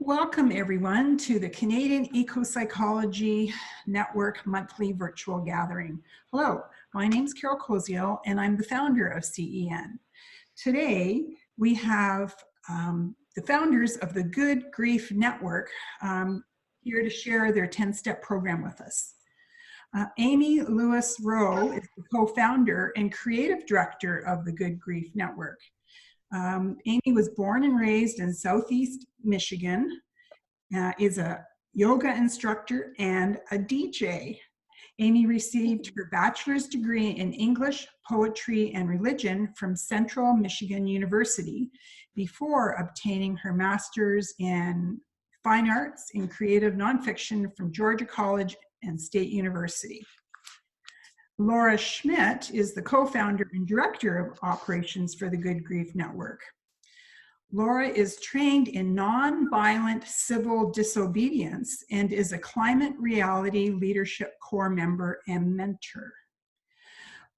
Welcome everyone to the Canadian Ecopsychology Network monthly virtual gathering. Hello, my name is Carol Cozio and I'm the founder of CEN. Today we have the founders of the Good Grief Network here to share their 10-step program with us. Aimee Reau is the co-founder and creative director of the Good Grief Network. Aimee was born and raised in Southeast Michigan, is a yoga instructor and a DJ. Aimee received her bachelor's degree in English, poetry, and religion from Central Michigan University before obtaining her master's in fine arts in creative nonfiction from Georgia College and State University. LaUra Schmidt is the co-founder and director of operations for the Good Grief Network. LaUra is trained in nonviolent civil disobedience and is a climate reality leadership core member and mentor.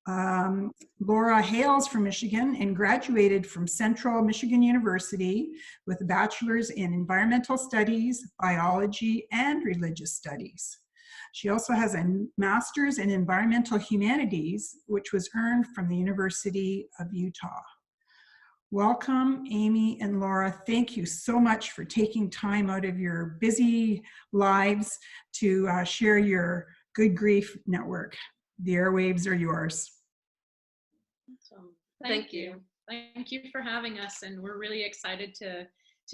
LaUra hails from Michigan and graduated from Central Michigan University with a bachelor's in environmental studies, biology, and religious studies. She also has a master's in environmental humanities, which was earned from the University of Utah. Welcome, Aimee and LaUra. Thank you so much for taking time out of your busy lives to share your Good Grief Network. The airwaves are yours. Awesome. Thank you. Thank you for having us, and we're really excited to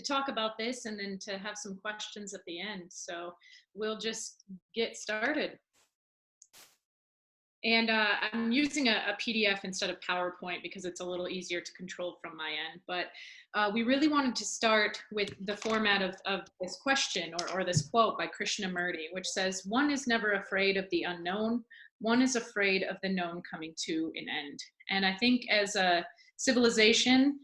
talk about this and then to have some questions at the end. So we'll just get started. And I'm using a PDF instead of PowerPoint because it's a little easier to control from my end. But we really wanted to start with the format of this question or this quote by Krishnamurti, which says, "One is never afraid of the unknown. One is afraid of the known coming to an end." And I think as a civilization,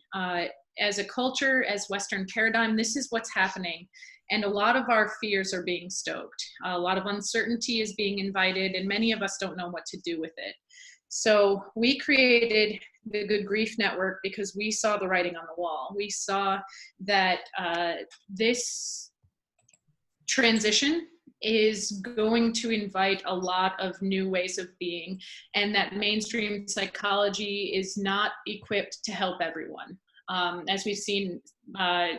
as a culture, as Western paradigm, this is what's happening. And a lot of our fears are being stoked. A lot of uncertainty is being invited, and many of us don't know what to do with it. So we created the Good Grief Network because we saw the writing on the wall. We saw that this transition is going to invite a lot of new ways of being, and that mainstream psychology is not equipped to help everyone. As we've seen,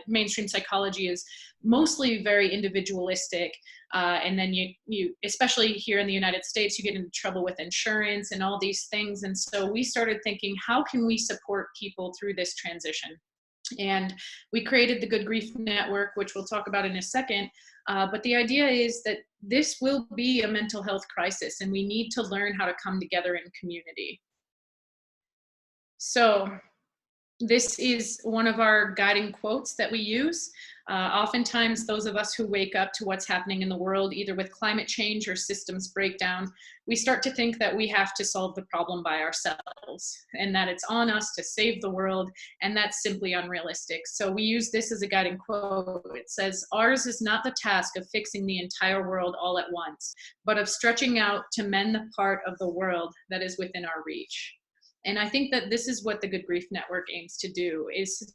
mainstream psychology is mostly very individualistic, and then you, especially here in the United States, you get into trouble with insurance and all these things. And so we started thinking, how can we support people through this transition? And we created the Good Grief Network, which we'll talk about in a second. But the idea is that this will be a mental health crisis, and we need to learn how to come together in community. So this is one of our guiding quotes that we use. Oftentimes, those of us who wake up to what's happening in the world, either with climate change or systems breakdown, we start to think that we have to solve the problem by ourselves and that it's on us to save the world, and that's simply unrealistic. So we use this as a guiding quote. It says, "Ours is not the task of fixing the entire world all at once, but of stretching out to mend the part of the world that is within our reach." And I think that this is what the Good Grief Network aims to do, is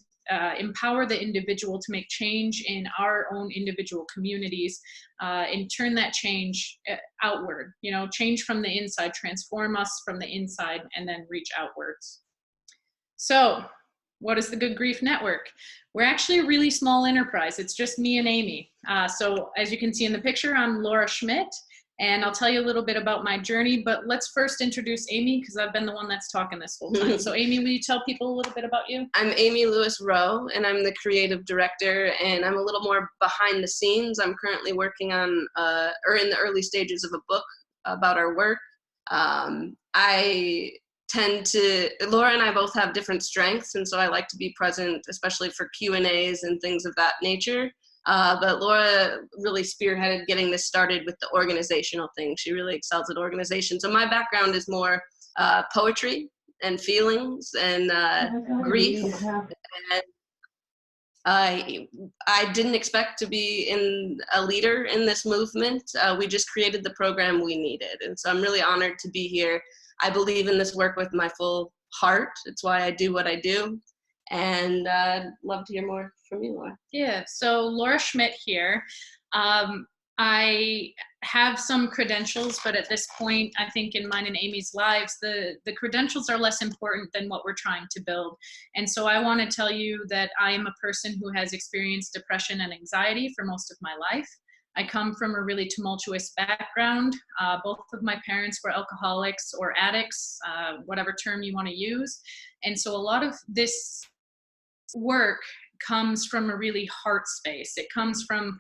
empower the individual to make change in our own individual communities and turn that change outward, change from the inside, transform us from the inside, and then reach outwards. So what is the Good Grief Network? We're actually a really small enterprise. It's just me and Aimee. So as you can see in the picture, I'm LaUra Schmidt. And I'll tell you a little bit about my journey, but let's first introduce Aimee because I've been the one that's talking this whole time. So Aimee, will you tell people a little bit about you? I'm Aimee Reau, and I'm the creative director, and I'm a little more behind the scenes. I'm currently working on, or in the early stages of a book about our work. I tend to, LaUra and I both have different strengths, and so I like to be present, especially for Q&As and things of that nature. But LaUra really spearheaded getting this started with the organizational thing. She really excels at organization. So my background is more poetry and feelings and grief. And I didn't expect to be a leader in this movement. We just created the program we needed. And so I'm really honored to be here. I believe in this work with my full heart. It's why I do what I do. And I'd love to hear more from you, LaUra. Yeah, so LaUra Schmidt here. I have some credentials, but at this point, I think in mine and Aimee's lives, the credentials are less important than what we're trying to build. And so I want to tell you that I am a person who has experienced depression and anxiety for most of my life. I come from a really tumultuous background. Both of my parents were alcoholics or addicts, whatever term you want to use. And so a lot of this work comes from a really heart space. It comes from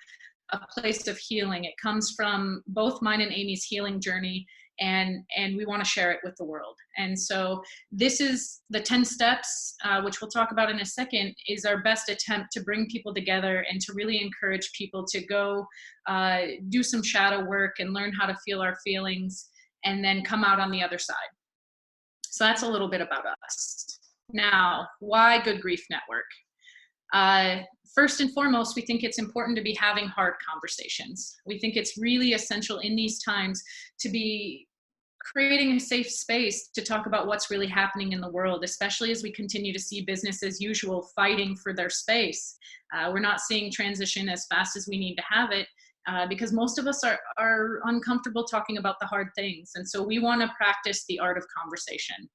a place of healing. It comes from both mine and Aimee's healing journey, and we want to share it with the world. And so this is the 10 steps, which we'll talk about in a second, is our best attempt to bring people together and to really encourage people to go do some shadow work and learn how to feel our feelings and then come out on the other side. So that's a little bit about us. Now, why Good Grief Network? First and foremost, we think it's important to be having hard conversations. We think it's really essential in these times to be creating a safe space to talk about what's really happening in the world, especially as we continue to see business as usual fighting for their space. We're not seeing transition as fast as we need to have it, because most of us are uncomfortable talking about the hard things. And so we want to practice the art of conversation.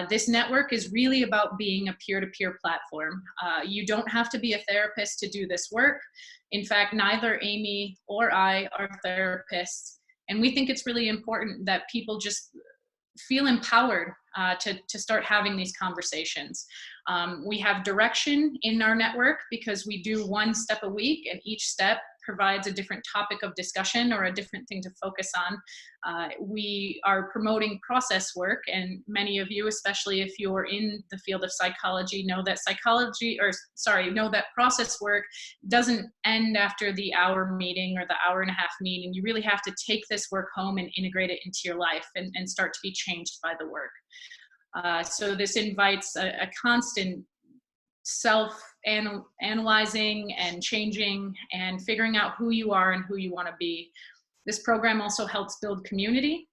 This network is really about being a peer-to-peer platform. You don't have to be a therapist to do this work. In fact, neither Aimee or I are therapists. And we think it's really important that people just feel empowered to start having these conversations. We have direction in our network because we do one step a week, and each step provides a different topic of discussion or a different thing to focus on. We are promoting process work, and many of you, especially if you're in the field of psychology, know that process work doesn't end after the hour meeting or the hour and a half meeting. You really have to take this work home and integrate it into your life and start to be changed by the work. So this invites a constant self-analyzing and changing and figuring out who you are and who you want to be. This program also helps build community.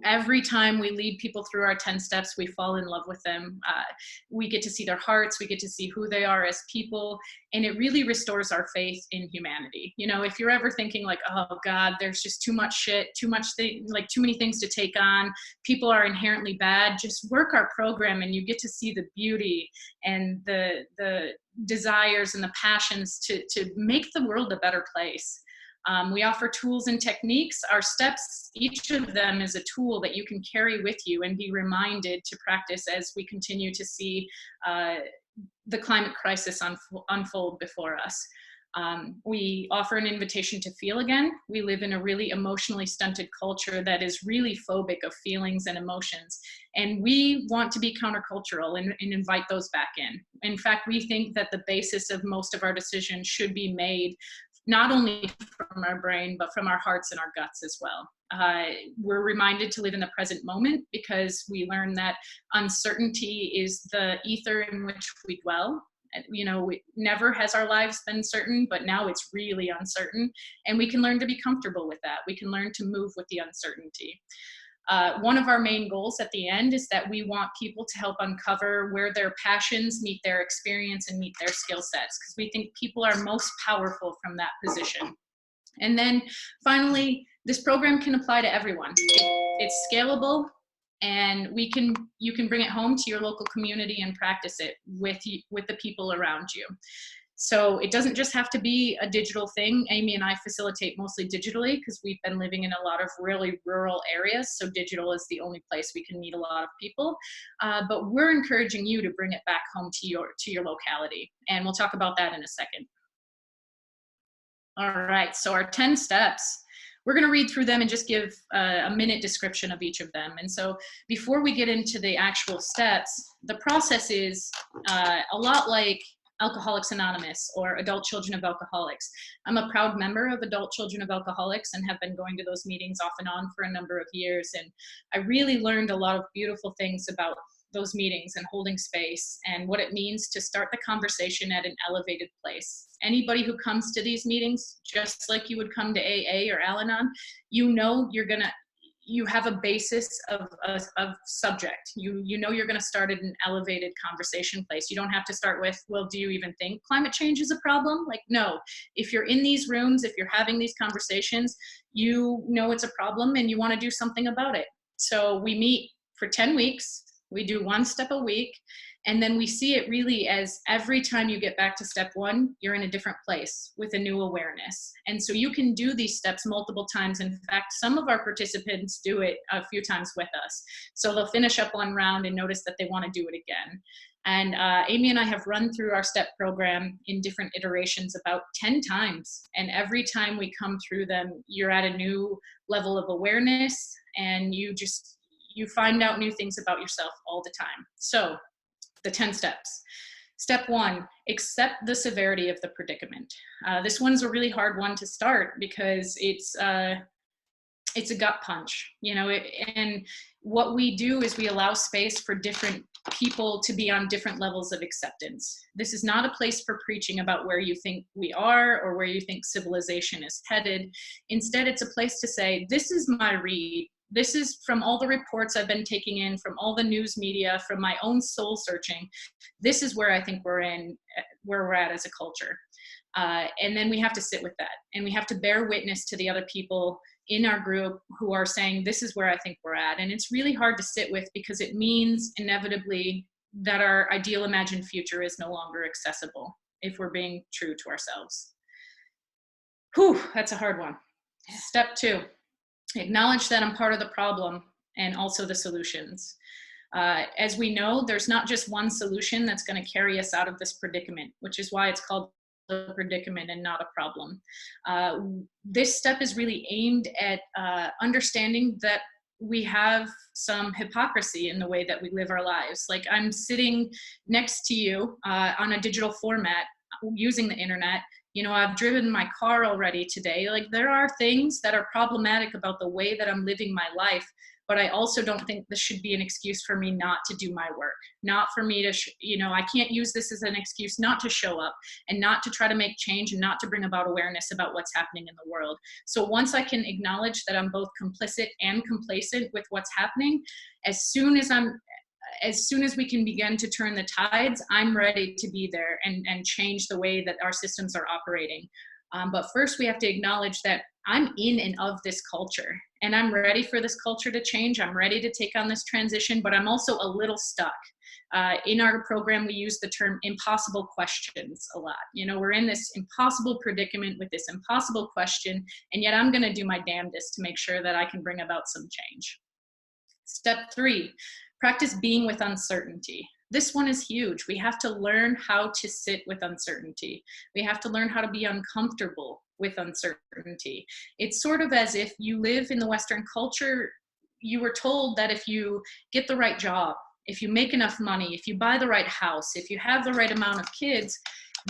Every time we lead people through our 10 steps, we fall in love with them. We get to see their hearts, we get to see who they are as people, and it really restores our faith in humanity. You know, if you're ever thinking like, oh God, there's just too much shit, too many things to take on, people are inherently bad, just work our program and you get to see the beauty and the desires and the passions to make the world a better place. We offer tools and techniques. Our steps, each of them is a tool that you can carry with you and be reminded to practice as we continue to see the climate crisis unfold before us. We offer an invitation to feel again. We live in a really emotionally stunted culture that is really phobic of feelings and emotions. And we want to be countercultural and invite those back in. In fact, we think that the basis of most of our decisions should be made not only from our brain, but from our hearts and our guts as well. We're reminded to live in the present moment because we learn that uncertainty is the ether in which we dwell. You know, never has our lives been certain, but now it's really uncertain. And we can learn to be comfortable with that. We can learn to move with the uncertainty. One of our main goals at the end is that we want people to help uncover where their passions meet their experience and meet their skill sets, because we think people are most powerful from that position. And then finally, this program can apply to everyone. It's scalable, and you can bring it home to your local community and practice it with the people around you. So it doesn't just have to be a digital thing. Aimee and I facilitate mostly digitally because we've been living in a lot of really rural areas. So digital is the only place we can meet a lot of people. But we're encouraging you to bring it back home to your locality. And we'll talk about that in a second. All right, so our 10 steps. We're going to read through them and just give a minute description of each of them. And so before we get into the actual steps, the process is a lot like Alcoholics Anonymous or Adult Children of Alcoholics. I'm a proud member of Adult Children of Alcoholics and have been going to those meetings off and on for a number of years. And I really learned a lot of beautiful things about those meetings and holding space and what it means to start the conversation at an elevated place. Anybody who comes to these meetings, just like you would come to AA or Al-Anon, you know you're gonna you have a basis of subject. You know you're going to start at an elevated conversation place. You don't have to start with, well, do you even think climate change is a problem? Like, no. If you're in these rooms, if you're having these conversations, you know it's a problem and you want to do something about it. So we meet for 10 weeks. We do one step a week. And then we see it really as every time you get back to step one, you're in a different place with a new awareness. And so you can do these steps multiple times. In fact, some of our participants do it a few times with us. So they'll finish up one round and notice that they want to do it again. And Aimee and I have run through our STEP program in different iterations about 10 times. And every time we come through them, you're at a new level of awareness, and you find out new things about yourself all the time. So the 10 steps. Step one, accept the severity of the predicament. This one's a really hard one to start because it's a gut punch, you know, and what we do is we allow space for different people to be on different levels of acceptance. This is not a place for preaching about where you think we are or where you think civilization is headed. Instead, it's a place to say, this is my read. This is from all the reports I've been taking in, from all the news media, from my own soul searching. This is where I think where we're at as a culture. And then we have to sit with that. And we have to bear witness to the other people in our group who are saying, this is where I think we're at. And it's really hard to sit with because it means inevitably that our ideal imagined future is no longer accessible if we're being true to ourselves. Whew, that's a hard one. Step two. Acknowledge that I'm part of the problem and also the solutions. As we know, there's not just one solution that's going to carry us out of this predicament, which is why it's called a predicament and not a problem. This step is really aimed at understanding that we have some hypocrisy in the way that we live our lives. Like, I'm sitting next to you on a digital format using the internet. You know, I've driven my car already today. Like, there are things that are problematic about the way that I'm living my life, but I also don't think this should be an excuse for me not to do my work, not for me to, I can't use this as an excuse not to show up and not to try to make change and not to bring about awareness about what's happening in the world. So once I can acknowledge that I'm both complicit and complacent with what's happening, as soon as we can begin to turn the tides, I'm ready to be there and change the way that our systems are operating. But first we have to acknowledge that I'm in and of this culture, and I'm ready for this culture to change. I'm ready to take on this transition, but I'm also a little stuck. In our program, we use the term impossible questions a lot. You know, we're in this impossible predicament with this impossible question, and yet I'm gonna do my damnedest to make sure that I can bring about some change. Step three, practice being with uncertainty. This one is huge. We have to learn how to sit with uncertainty. We have to learn how to be uncomfortable with uncertainty. It's sort of as if you live in the Western culture, you were told that if you get the right job, if you make enough money, if you buy the right house, if you have the right amount of kids,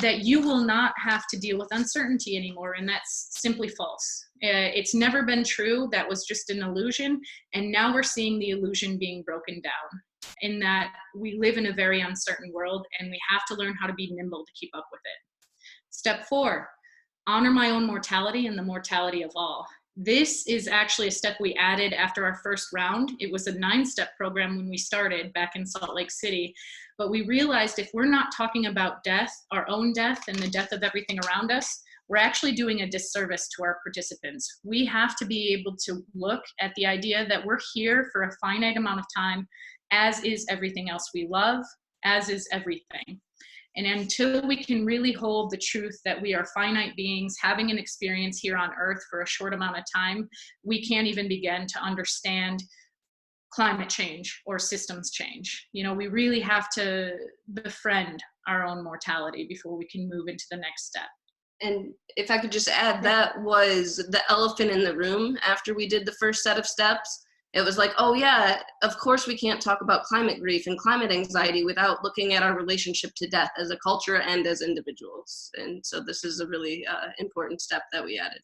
that you will not have to deal with uncertainty anymore. And that's simply false. It's never been true. That was just an illusion. And now we're seeing the illusion being broken down, in that we live in a very uncertain world and we have to learn how to be nimble to keep up with it. Step four, honor my own mortality and the mortality of all. This is actually a step we added after our first round. It was a 9-step program when we started back in Salt Lake City, but we realized if we're not talking about death, our own death and the death of everything around us, we're actually doing a disservice to our participants. We have to be able to look at the idea that we're here for a finite amount of time, as is everything else we love, as is everything. And until we can really hold the truth that we are finite beings having an experience here on Earth for a short amount of time, we can't even begin to understand climate change or systems change. You know, we really have to befriend our own mortality before we can move into the next step. And if I could just add, that was the elephant in the room after we did the first set of steps. It was like, oh yeah, of course we can't talk about climate grief and climate anxiety without looking at our relationship to death as a culture and as individuals. And so this is a really important step that we added.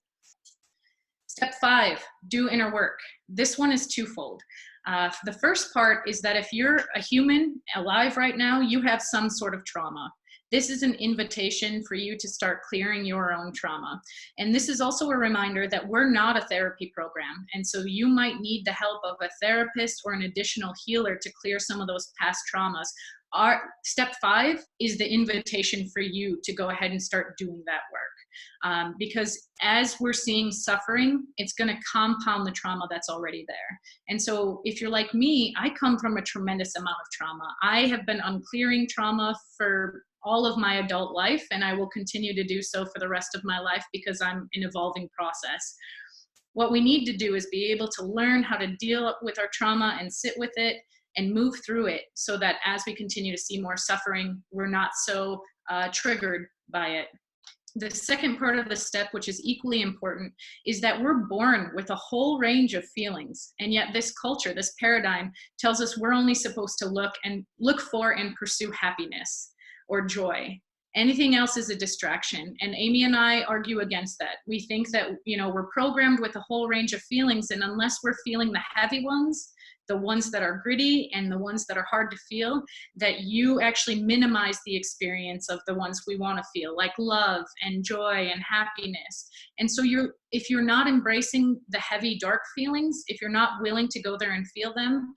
Step 5, do inner work. This one is twofold. The first part is that if you're a human alive right now, you have some sort of trauma. this is an invitation for you to start clearing your own trauma. And this is also a reminder that we're not a therapy program. And so you might need the help of a therapist or an additional healer to clear some of those past traumas. Our step 5 is the invitation for you to go ahead and start doing that work. Because as we're seeing suffering, it's going to compound the trauma that's already there. And so if you're like me, I come from a tremendous amount of trauma. I have been unclearing trauma for all of my adult life, and I will continue to do so for the rest of my life because I'm an evolving process. What we need to do is be able to learn how to deal with our trauma and sit with it and move through it, so that as we continue to see more suffering, we're not so triggered by it. The second part of the step, which is equally important, is that we're born with a whole range of feelings. And yet this culture, this paradigm, tells us we're only supposed to look for and pursue happiness or joy. Anything else is a distraction. And Aimee and I argue against that. We think that, we're programmed with a whole range of feelings, and unless we're feeling the heavy ones, the ones that are gritty and the ones that are hard to feel, that you actually minimize the experience of the ones we want to feel, like love and joy and happiness. And so if you're not embracing the heavy, dark feelings, if you're not willing to go there and feel them,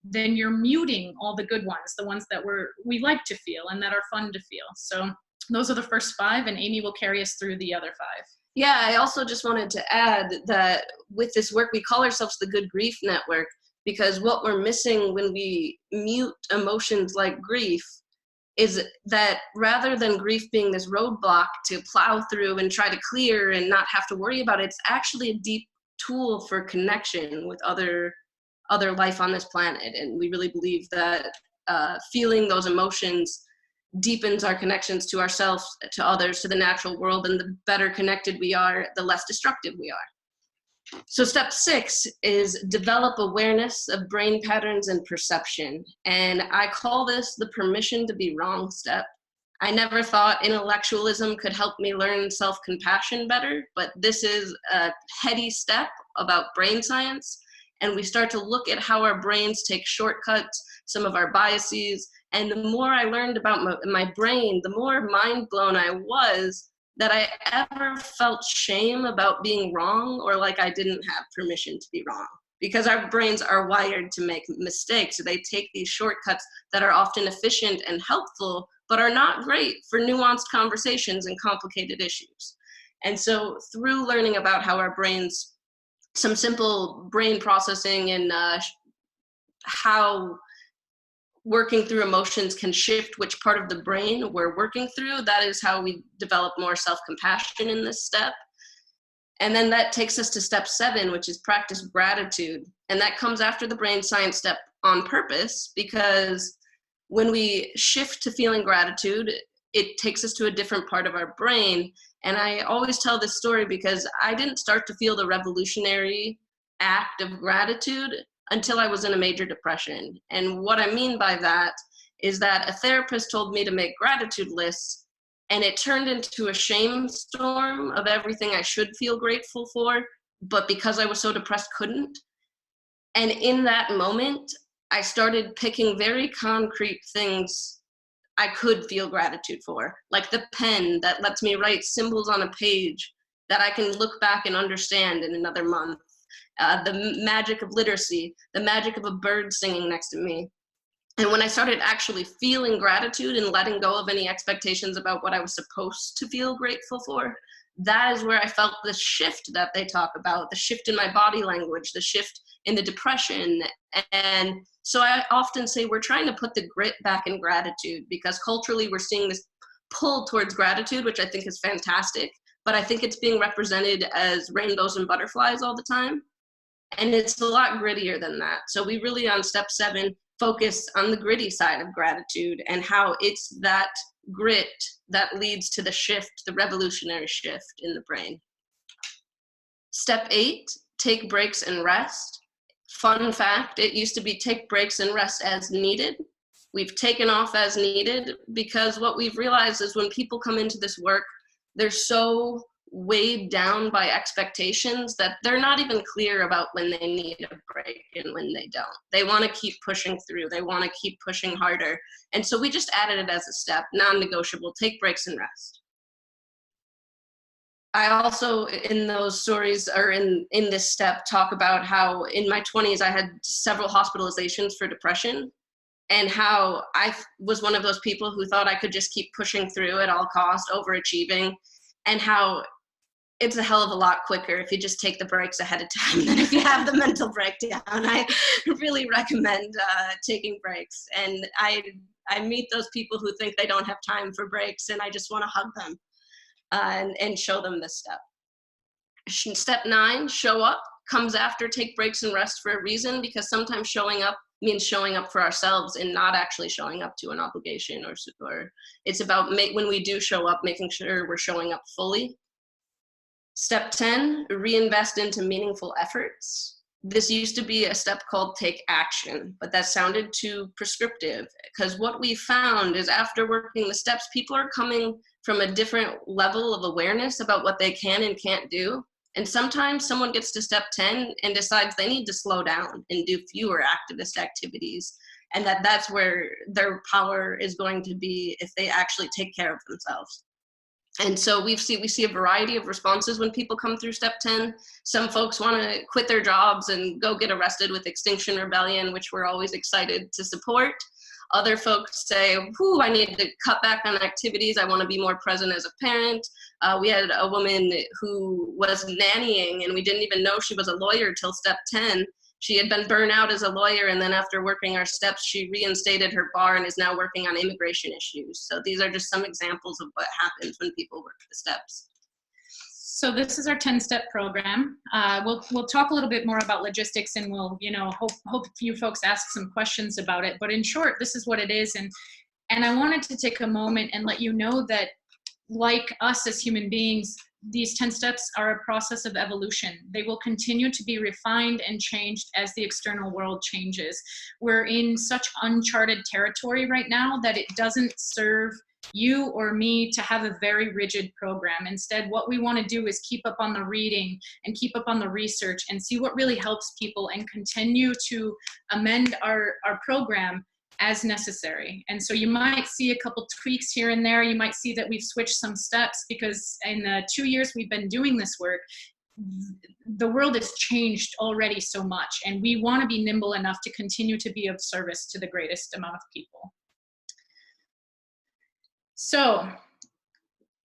then you're muting all the good ones, the ones that we like to feel and that are fun to feel. So those are the first 5, and Aimee will carry us through the other 5. Yeah, I also just wanted to add that with this work, we call ourselves the Good Grief Network, because what we're missing when we mute emotions like grief is that rather than grief being this roadblock to plow through and try to clear and not have to worry about it, it's actually a deep tool for connection with other life on this planet. And we really believe that feeling those emotions deepens our connections to ourselves, to others, to the natural world, and the better connected we are, the less destructive we are. So step 6 is develop awareness of brain patterns and perception. And I call this the permission to be wrong step. I never thought intellectualism could help me learn self-compassion better, but this is a heady step about brain science. And we start to look at how our brains take shortcuts, some of our biases. And the more I learned about my brain, the more mind blown I was that I ever felt shame about being wrong, or like I didn't have permission to be wrong. Because our brains are wired to make mistakes. So they take these shortcuts that are often efficient and helpful, but are not great for nuanced conversations and complicated issues. And so through learning about how our brains, some simple brain processing and how working through emotions can shift which part of the brain we're working through, that is how we develop more self-compassion in this step. And then that takes us to step 7, which is practice gratitude. And that comes after the brain science step on purpose, because when we shift to feeling gratitude, it takes us to a different part of our brain. And I always tell this story because I didn't start to feel the revolutionary act of gratitude until I was in a major depression. And what I mean by that is that a therapist told me to make gratitude lists, and it turned into a shame storm of everything I should feel grateful for, but because I was so depressed, couldn't. And in that moment, I started picking very concrete things I could feel gratitude for, like the pen that lets me write symbols on a page that I can look back and understand in another month. The magic of literacy, the magic of a bird singing next to me. And when I started actually feeling gratitude and letting go of any expectations about what I was supposed to feel grateful for, that is where I felt the shift that they talk about, the shift in my body language, the shift in the depression. And so I often say we're trying to put the grit back in gratitude, because culturally we're seeing this pull towards gratitude, which I think is fantastic, but I think it's being represented as rainbows and butterflies all the time. And it's a lot grittier than that. So we really, on step 7, focus on the gritty side of gratitude and how it's that grit that leads to the shift, the revolutionary shift in the brain. Step 8, take breaks and rest. Fun fact, it used to be take breaks and rest as needed. We've taken off as needed because what we've realized is when people come into this work, they're so weighed down by expectations that they're not even clear about when they need a break and when they don't. They want to keep pushing through. They want to keep pushing harder. And so we just added it as a step, non-negotiable, take breaks and rest. I also, in those stories, or in this step, talk about how in my 20s I had several hospitalizations for depression, and how I was one of those people who thought I could just keep pushing through at all costs, overachieving, and how it's a hell of a lot quicker if you just take the breaks ahead of time than if you have the mental breakdown. I really recommend taking breaks. And I meet those people who think they don't have time for breaks, and I just want to hug them and show them this step. Step 9, show up, comes after take breaks and rest for a reason, because sometimes showing up means showing up for ourselves and not actually showing up to an obligation, or it's about when we do show up, making sure we're showing up fully. Step 10, reinvest into meaningful efforts. This used to be a step called take action, but that sounded too prescriptive, because what we found is after working the steps, people are coming from a different level of awareness about what they can and can't do. And sometimes someone gets to step 10 and decides they need to slow down and do fewer activist activities, and that's where their power is going to be if they actually take care of themselves. And so we see a variety of responses when people come through step 10. Some folks want to quit their jobs and go get arrested with Extinction Rebellion, which we're always excited to support. Other folks say, whew, I need to cut back on activities. I want to be more present as a parent. We had a woman who was nannying, and we didn't even know she was a lawyer till step 10. She had been burned out as a lawyer, and then after working our steps, she reinstated her bar and is now working on immigration issues. So these are just some examples of what happens when people work the steps. So this is our 10-step program. We'll talk a little bit more about logistics, and we'll hope you folks ask some questions about it. But in short, this is what it is. And I wanted to take a moment and let you know that, like us as human beings, these 10 steps are a process of evolution. They will continue to be refined and changed as the external world changes. We're in such uncharted territory right now that it doesn't serve you or me to have a very rigid program. Instead, what we want to do is keep up on the reading and keep up on the research and see what really helps people, and continue to amend our program as necessary. And so you might see a couple tweaks here and there. You might see that we've switched some steps, because in the 2 years we've been doing this work, the world has changed already so much, and we want to be nimble enough to continue to be of service to the greatest amount of people. So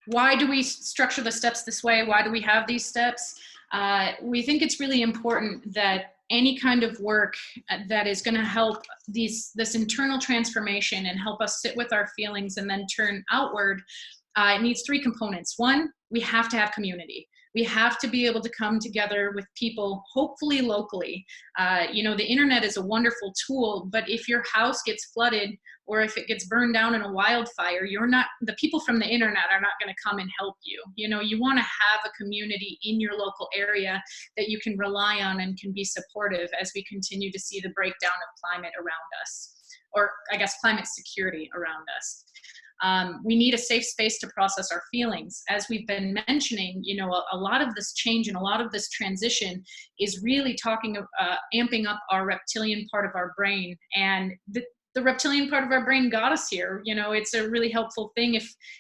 why do we structure the steps this way? Why do we have these steps? We think it's really important that any kind of work that is going to help this internal transformation and help us sit with our feelings and then turn outward, it needs 3 components. 1, we have to have community. We have to be able to come together with people, hopefully locally. The internet is a wonderful tool, but if your house gets flooded or if it gets burned down in a wildfire, the people from the internet are not going to come and help you. You want to have a community in your local area that you can rely on and can be supportive as we continue to see the breakdown of climate around us, or I guess climate security around us. We need a safe space to process our feelings. As we've been mentioning, a lot of this change and a lot of this transition is really amping up our reptilian part of our brain. And the reptilian part of our brain got us here. It's a really helpful thing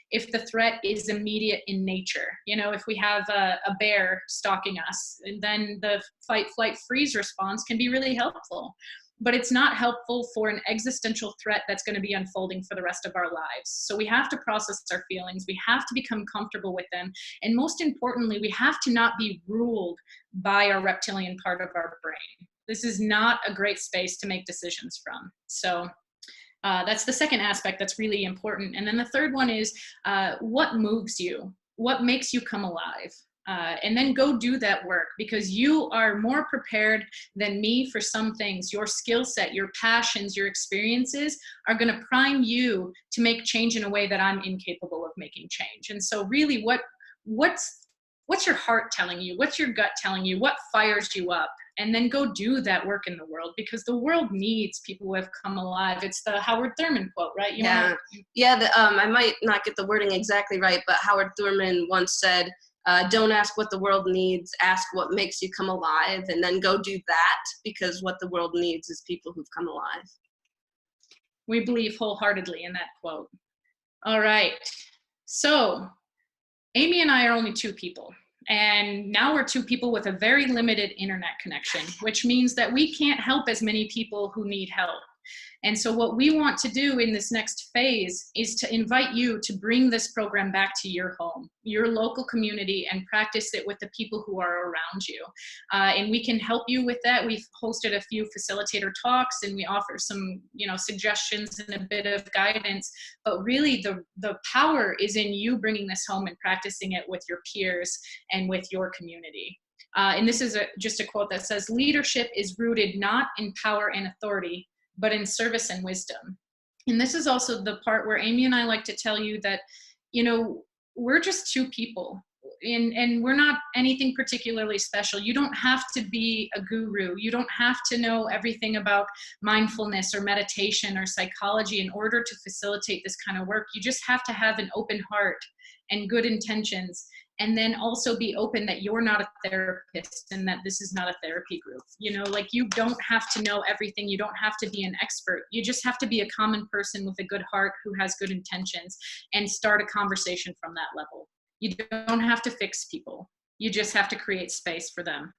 if the threat is immediate in nature. If we have a bear stalking us, then the fight, flight, freeze response can be really helpful. But it's not helpful for an existential threat that's going to be unfolding for the rest of our lives. So we have to process our feelings. We have to become comfortable with them. And most importantly, we have to not be ruled by our reptilian part of our brain. This is not a great space to make decisions from. So that's the second aspect that's really important. And then the third one is what moves you? What makes you come alive? And then go do that work, because you are more prepared than me for some things. Your skill set, your passions, your experiences are going to prime you to make change in a way that I'm incapable of making change. And so really what's your heart telling you? What's your gut telling you? What fires you up? And then go do that work in the world, because the world needs people who have come alive. It's the Howard Thurman quote, right? I might not get the wording exactly right, but Howard Thurman once said, Don't ask what the world needs, ask what makes you come alive, and then go do that, because what the world needs is people who've come alive. We believe wholeheartedly in that quote. All right. So Aimee and I are only two people. And now we're two people with a very limited internet connection, which means that we can't help as many people who need help. And so what we want to do in this next phase is to invite you to bring this program back to your home, your local community, and practice it with the people who are around you. And we can help you with that. We've hosted a few facilitator talks, and we offer some, suggestions and a bit of guidance. But really, the power is in you bringing this home and practicing it with your peers and with your community. And this is just a quote that says, "Leadership is rooted not in power and authority, but in service and wisdom." And this is also the part where Aimee and I like to tell you that, we're just two people, and we're not anything particularly special. You don't have to be a guru. You don't have to know everything about mindfulness or meditation or psychology in order to facilitate this kind of work. You just have to have an open heart and good intentions, and then also be open that you're not a therapist and that this is not a therapy group. You don't have to know everything. You don't have to be an expert. You just have to be a common person with a good heart who has good intentions, and start a conversation from that level. You don't have to fix people. You just have to create space for them.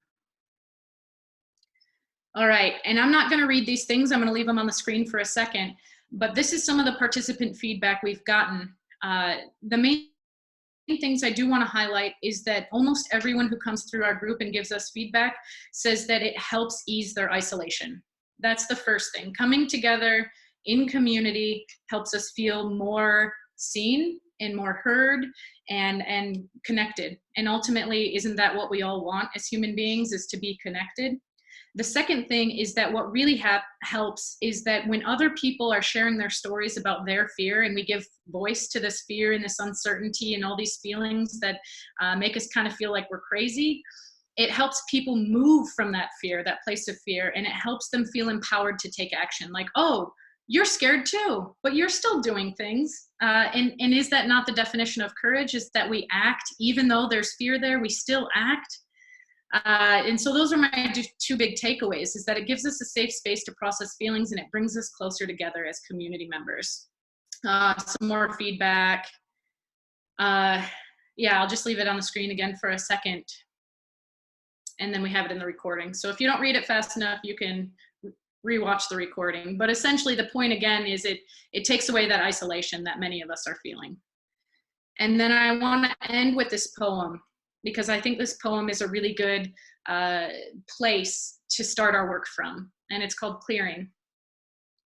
All right, and I'm not gonna read these things. I'm gonna leave them on the screen for a second, but this is some of the participant feedback we've gotten. The main things I do want to highlight is that almost everyone who comes through our group and gives us feedback says that it helps ease their isolation. That's the first thing. Coming together in community helps us feel more seen and more heard and connected. And ultimately, isn't that what we all want as human beings, is to be connected? The second thing is that what really helps is that when other people are sharing their stories about their fear, and we give voice to this fear and this uncertainty and all these feelings that make us kind of feel like we're crazy, it helps people move from that fear, that place of fear, and it helps them feel empowered to take action. Like, oh, you're scared too, but you're still doing things. And is that not the definition of courage? Is that we act, even though there's fear there, we still act. And so those are my two big takeaways, is that it gives us a safe space to process feelings, and it brings us closer together as community members. Some more feedback. Yeah, I'll just leave it on the screen again for a second, and then we have it in the recording. So if you don't read it fast enough, you can rewatch the recording. But essentially the point again is it takes away that isolation that many of us are feeling. And then I want to end with this poem, because I think this poem is a really good place to start our work from. And it's called Clearing.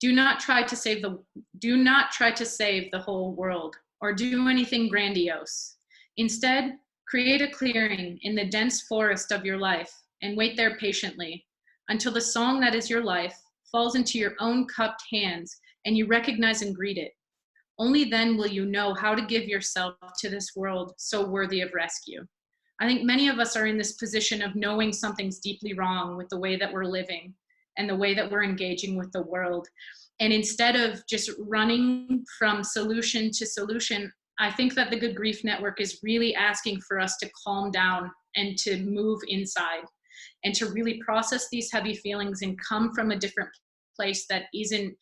Do not try to save the whole world or do anything grandiose. Instead, create a clearing in the dense forest of your life and wait there patiently until the song that is your life falls into your own cupped hands and you recognize and greet it. Only then will you know how to give yourself to this world so worthy of rescue. I think many of us are in this position of knowing something's deeply wrong with the way that we're living and the way that we're engaging with the world. And instead of just running from solution to solution, I think that the Good Grief Network is really asking for us to calm down and to move inside and to really process these heavy feelings and come from a different place that isn't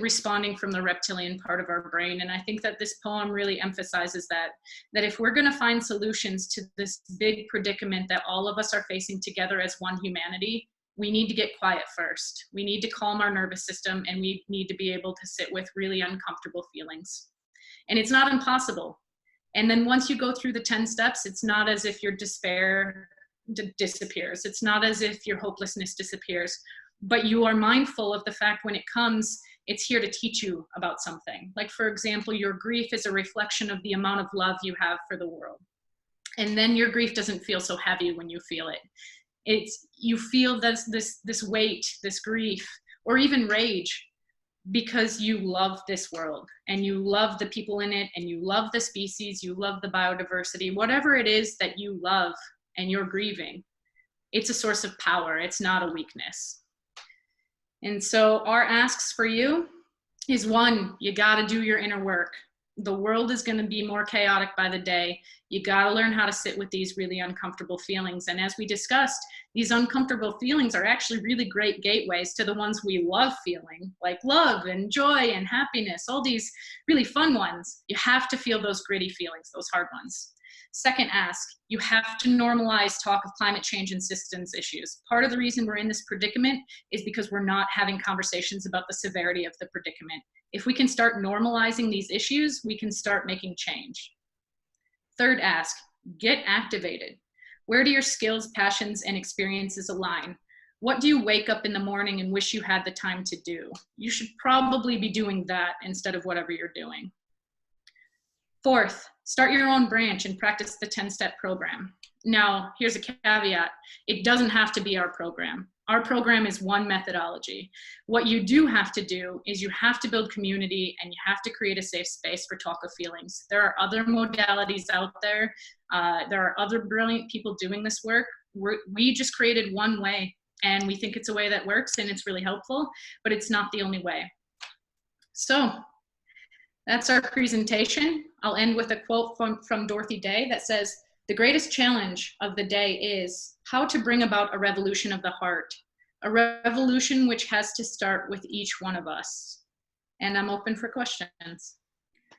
responding from the reptilian part of our brain. And I think that this poem really emphasizes that if we're going to find solutions to this big predicament that all of us are facing together as one humanity, we need to get quiet first. We need to calm our nervous system, and we need to be able to sit with really uncomfortable feelings. And it's not impossible. And then once you go through the 10 steps, it's not as if your despair disappears. It's not as if your hopelessness disappears, but you are mindful of the fact when it comes, it's here to teach you about something. Like, for example, your grief is a reflection of the amount of love you have for the world. And then your grief doesn't feel so heavy when you feel it. You feel this weight, this grief, or even rage, because you love this world and you love the people in it and you love the species, you love the biodiversity, whatever it is that you love and you're grieving. It's a source of power. It's not a weakness. And so our asks for you is, one, you got to do your inner work. The world is going to be more chaotic by the day. You got to learn how to sit with these really uncomfortable feelings. And as we discussed, these uncomfortable feelings are actually really great gateways to the ones we love feeling, like love and joy and happiness, all these really fun ones. You have to feel those gritty feelings, those hard ones. Second ask, you have to normalize talk of climate change and systems issues. Part of the reason we're in this predicament is because we're not having conversations about the severity of the predicament. If we can start normalizing these issues, we can start making change. Third ask, get activated. Where do your skills, passions, and experiences align? What do you wake up in the morning and wish you had the time to do? You should probably be doing that instead of whatever you're doing. Fourth, start your own branch and practice the 10-step program. Now, here's a caveat. It doesn't have to be our program. Our program is one methodology. What you do have to do is you have to build community and you have to create a safe space for talk of feelings. There are other modalities out there. There are other brilliant people doing this work. We just created one way, and we think it's a way that works and it's really helpful, but it's not the only way. So that's our presentation. I'll end with a quote from Dorothy Day that says, "The greatest challenge of the day is how to bring about a revolution of the heart, a revolution which has to start with each one of us." And I'm open for questions.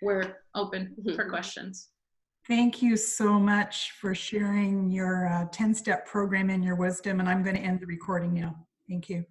We're open for questions. Thank you so much for sharing your 10-step program and your wisdom. And I'm going to end the recording now. Thank you.